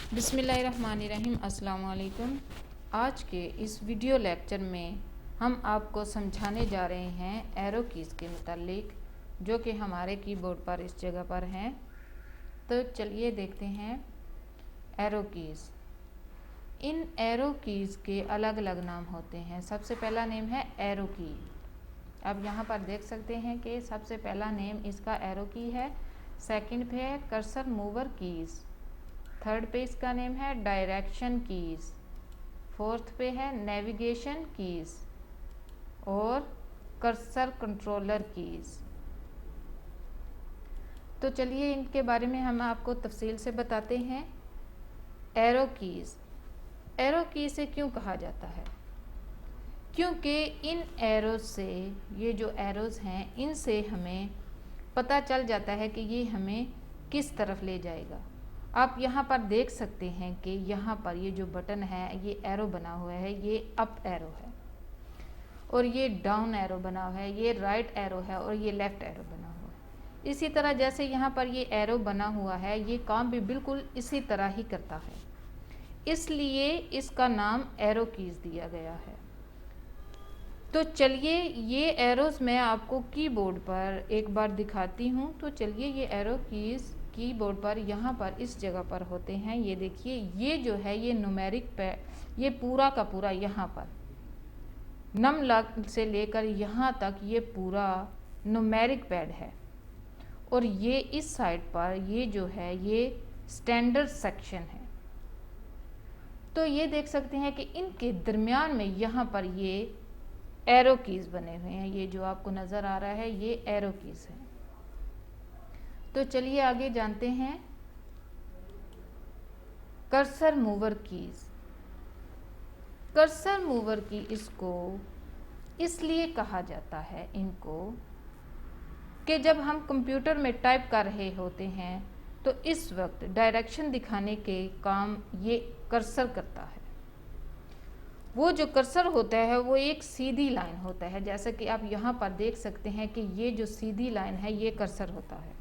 बिस्मिल्लाहिर्रहमानिर्रहीम। अस्सलाम वालेकुम। आज के इस वीडियो लेक्चर में हम आपको समझाने जा रहे हैं एरो कीज़ के मुतालिक, जो कि हमारे कीबोर्ड पर इस जगह पर हैं। तो चलिए देखते हैं एरो कीज़। इन एरो कीज़ के अलग अलग नाम होते हैं। सबसे पहला नेम है एरो की। अब यहाँ पर देख सकते हैं कि सबसे पहला नेम इसका एरो की है। सेकंड पे है कर्सर मूवर कीज़। थर्ड पे इसका नेम है डायरेक्शन कीज़। फोर्थ पे है नेविगेशन कीज़ और कर्सर कंट्रोलर कीज़। तो चलिए इनके बारे में हम आपको तफसील से बताते हैं। एरो कीज़, एरो की से क्यों कहा जाता है? क्योंकि इन एरोज से, ये जो एरोज हैं, इनसे हमें पता चल जाता है कि ये हमें किस तरफ ले जाएगा। आप यहाँ पर देख सकते हैं कि यहाँ पर ये जो बटन है, ये एरो बना हुआ है, ये अप एरो है और ये डाउन एरो बना हुआ है, ये राइट एरो है और ये लेफ़्ट एरो बना हुआ है। इसी तरह जैसे यहाँ पर ये एरो बना हुआ है, ये काम भी बिल्कुल इसी तरह ही करता है, इसलिए इसका नाम एरो कीज़ दिया गया है। तो चलिए ये एरोज़ मैं आपको कीबोर्ड पर एक बार दिखाती हूँ। तो चलिए ये एरो कीज़ कीबोर्ड पर यहाँ पर इस जगह पर होते हैं। ये देखिए, ये जो है ये न्यूमेरिक पैड, ये पूरा का पूरा यहाँ पर नम लॉक से लेकर यहाँ तक ये पूरा न्यूमेरिक पैड है। और ये इस साइड पर ये जो है ये स्टैंडर्ड सेक्शन है। तो ये देख सकते हैं कि इनके दरमियान में यहाँ पर ये एरो कीज़ बने हुए हैं। ये जो आपको नज़र आ रहा है ये एरो कीज़ है। तो चलिए आगे जानते हैं cursor mover keys. Cursor mover key इसको इसलिए कहा जाता है इनको कि जब हम कंप्यूटर में टाइप कर रहे होते हैं तो इस वक्त डायरेक्शन दिखाने के काम ये कर्सर करता है। वो जो कर्सर होता है वो एक सीधी लाइन होता है, जैसे कि आप यहाँ पर देख सकते हैं कि ये जो सीधी लाइन है ये कर्सर होता है।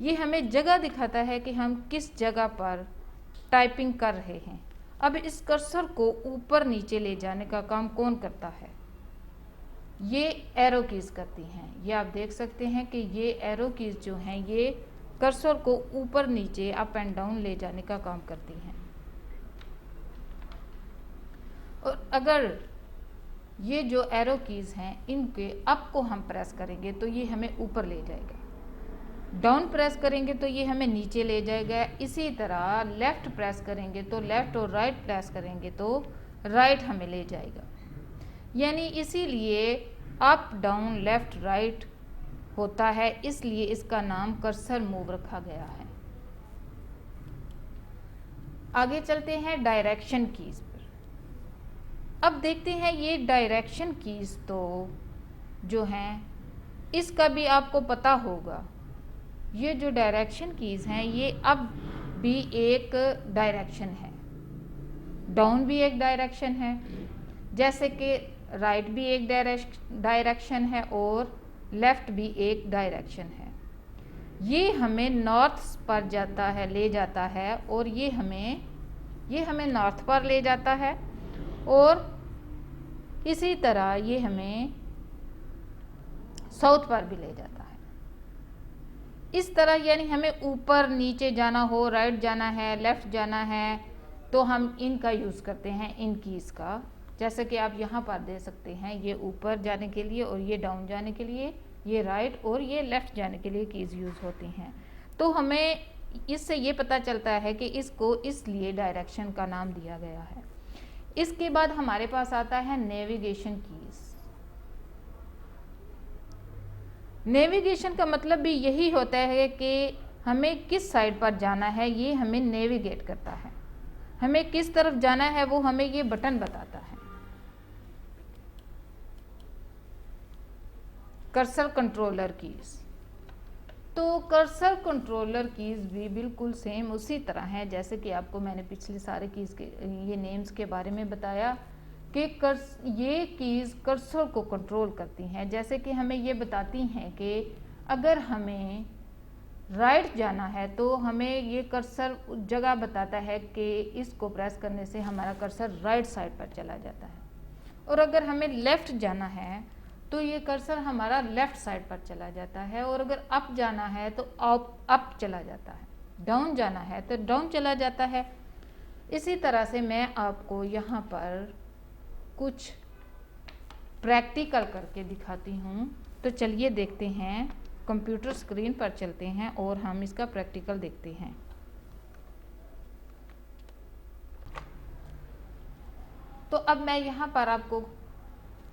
ये हमें जगह दिखाता है कि हम किस जगह पर टाइपिंग कर रहे हैं। अब इस कर्सर को ऊपर नीचे ले जाने का काम कौन करता है? ये एरो कीज़ करती हैं। ये आप देख सकते हैं कि ये एरो कीज़ जो हैं ये कर्सर को ऊपर नीचे अप एंड डाउन ले जाने का काम करती हैं। और अगर ये जो एरो कीज़ हैं इनके अप को हम प्रेस करेंगे तो ये हमें ऊपर ले जाएगा, डाउन प्रेस करेंगे तो ये हमें नीचे ले जाएगा। इसी तरह लेफ़्ट प्रेस करेंगे तो लेफ़्ट और राइट प्रेस करेंगे तो राइट हमें ले जाएगा। यानी इसीलिए अप डाउन लेफ़्ट राइट होता है, इसलिए इसका नाम कर्सर मूव रखा गया है। आगे चलते हैं डायरेक्शन कीज़ पर। अब देखते हैं ये डायरेक्शन कीज़ तो जो हैं इसका भी आपको पता होगा। ये जो डायरेक्शन कीज़ हैं ये अब भी एक डायरेक्शन है, डाउन भी एक डायरेक्शन है, जैसे कि राइट भी एक डायरेक्शन है और लेफ़्ट भी एक डायरेक्शन है। ये हमें नॉर्थ पर जाता है, ले जाता है, और ये हमें नॉर्थ पर ले जाता है और इसी तरह ये हमें साउथ पर भी ले जाता है। इस तरह यानी हमें ऊपर नीचे जाना हो, राइट जाना है, लेफ़्ट जाना है, तो हम इनका यूज़ करते हैं, इन कीज़ का। जैसे कि आप यहाँ पर दे सकते हैं, ये ऊपर जाने के लिए और ये डाउन जाने के लिए, ये राइट और ये लेफ़्ट जाने के लिए कीज़ यूज़ होती हैं। तो हमें इससे ये पता चलता है कि इसको इसलिए डायरेक्शन का नाम दिया गया है। इसके बाद हमारे पास आता है नेविगेशन कीज़। नेविगेशन का मतलब भी यही होता है कि हमें किस साइड पर जाना है, ये हमें नेविगेट करता है। हमें किस तरफ जाना है वो हमें ये बटन बताता है। कर्सर कंट्रोलर कीज़, तो कर्सर कंट्रोलर कीज़ भी बिल्कुल सेम उसी तरह हैं जैसे कि आपको मैंने पिछले सारे कीज़ के ये नेम्स के बारे में बताया कि ये कीज़ कर्सर को कंट्रोल करती हैं। जैसे कि हमें ये बताती हैं कि अगर हमें राइट जाना है तो हमें ये कर्सर उस जगह बताता है कि इसको प्रेस करने से हमारा कर्सर राइट साइड पर चला जाता है। और अगर हमें लेफ़्ट जाना है तो ये कर्सर हमारा लेफ़्ट साइड पर चला जाता है। और अगर अप जाना है तो अप चला जाता है, डाउन जाना है तो डाउन चला जाता है। इसी तरह से मैं आपको यहाँ पर कुछ प्रैक्टिकल करके दिखाती हूँ। तो चलिए देखते हैं, कंप्यूटर स्क्रीन पर चलते हैं और हम इसका प्रैक्टिकल देखते हैं। तो अब मैं यहाँ पर आपको,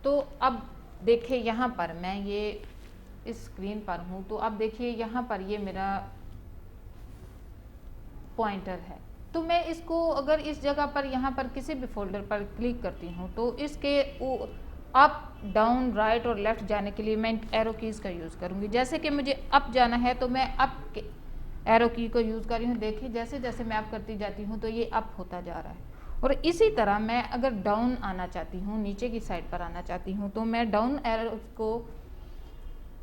तो अब देखिए यहाँ पर मैं ये इस स्क्रीन पर हूँ, तो अब देखिए यहाँ पर ये मेरा पॉइंटर है। तो मैं इसको अगर इस जगह पर यहाँ पर किसी भी फोल्डर पर क्लिक करती हूँ तो इसके अप डाउन राइट और लेफ़्ट जाने के लिए मैं एरो कीज़ का यूज़ करूँगी। जैसे कि मुझे अप जाना है तो मैं अप के एरो की को यूज़ कर रही हूँ। देखिए जैसे जैसे मैं अप करती जाती हूँ तो ये अप होता जा रहा है। और इसी तरह मैं अगर डाउन आना चाहती हूँ, नीचे की साइड पर आना चाहती हूँ, तो मैं डाउन एरो को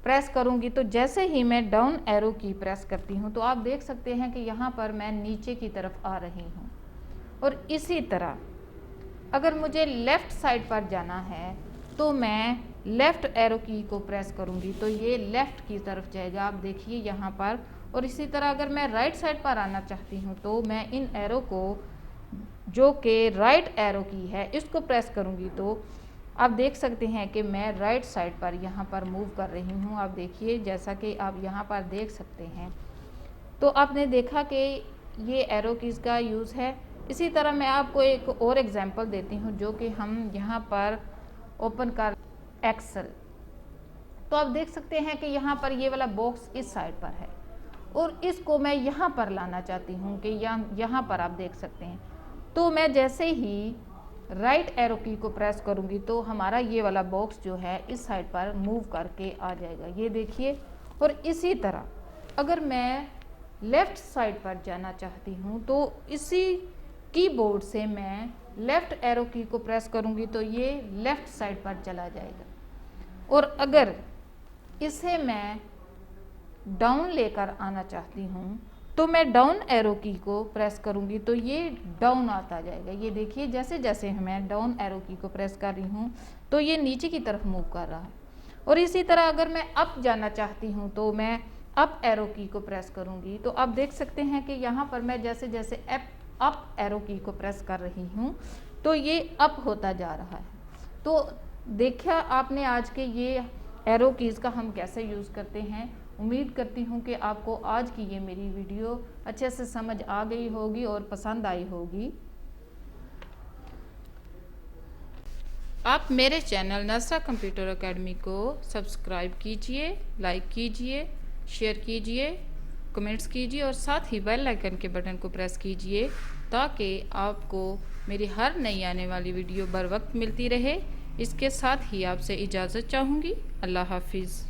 प्रेस करूँगी। तो जैसे ही मैं डाउन एरो की प्रेस करती हूँ तो आप देख सकते हैं कि यहाँ पर मैं नीचे की तरफ आ रही हूँ। और इसी तरह अगर मुझे लेफ़्ट साइड पर जाना है तो मैं लेफ़्ट एरो की को प्रेस करूँगी तो ये लेफ़्ट की तरफ जाएगा, आप देखिए यहाँ पर। और इसी तरह अगर मैं राइट साइड पर आना चाहती हूँ तो मैं इन एरो को, जो कि राइट एरो की है, इसको प्रेस करूँगी तो आप देख सकते हैं कि मैं राइट साइड पर यहाँ पर मूव कर रही हूँ। आप देखिए जैसा कि आप यहाँ पर देख सकते हैं। तो आपने देखा कि ये एरो कीज़ का यूज़ है। इसी तरह मैं आपको एक और एग्जांपल देती हूँ, जो कि हम यहाँ पर ओपन कर एक्सेल। तो आप देख सकते हैं कि यहाँ पर ये वाला बॉक्स इस साइड पर है और इसको मैं यहाँ पर लाना चाहती हूँ कि यहाँ पर आप देख सकते हैं। तो मैं जैसे ही राइट एरो की को प्रेस करूँगी तो हमारा ये वाला बॉक्स जो है इस साइड पर मूव करके आ जाएगा, ये देखिए। और इसी तरह अगर मैं लेफ़्ट साइड पर जाना चाहती हूँ तो इसी कीबोर्ड से मैं लेफ़्ट एरो की को प्रेस करूँगी तो ये लेफ़्ट साइड पर चला जाएगा। और अगर इसे मैं डाउन लेकर आना चाहती हूँ तो मैं डाउन एरो की को प्रेस करूँगी तो ये डाउन आता जाएगा, ये देखिए। जैसे जैसे मैं डाउन एरो की को प्रेस कर रही हूँ तो ये नीचे की तरफ मूव कर रहा है। और इसी तरह अगर मैं अप जाना चाहती हूँ तो मैं अप एरो की को प्रेस करूँगी तो आप देख सकते हैं कि यहाँ पर मैं जैसे जैसे अप एरो की को प्रेस कर रही हूँ तो ये अप होता जा रहा है। तो देखा आपने आज के ये एरो कीज़ का हम कैसे यूज़ करते हैं। उम्मीद करती हूँ कि आपको आज की ये मेरी वीडियो अच्छे से समझ आ गई होगी और पसंद आई होगी। आप मेरे चैनल नसरा कंप्यूटर एकेडमी को सब्सक्राइब कीजिए, लाइक कीजिए, शेयर कीजिए, कमेंट्स कीजिए और साथ ही बेल आइकन के बटन को प्रेस कीजिए ताकि आपको मेरी हर नई आने वाली वीडियो बर वक्त मिलती रहे। इसके साथ ही आपसे इजाज़त चाहूँगी। अल्लाह हाफिज़।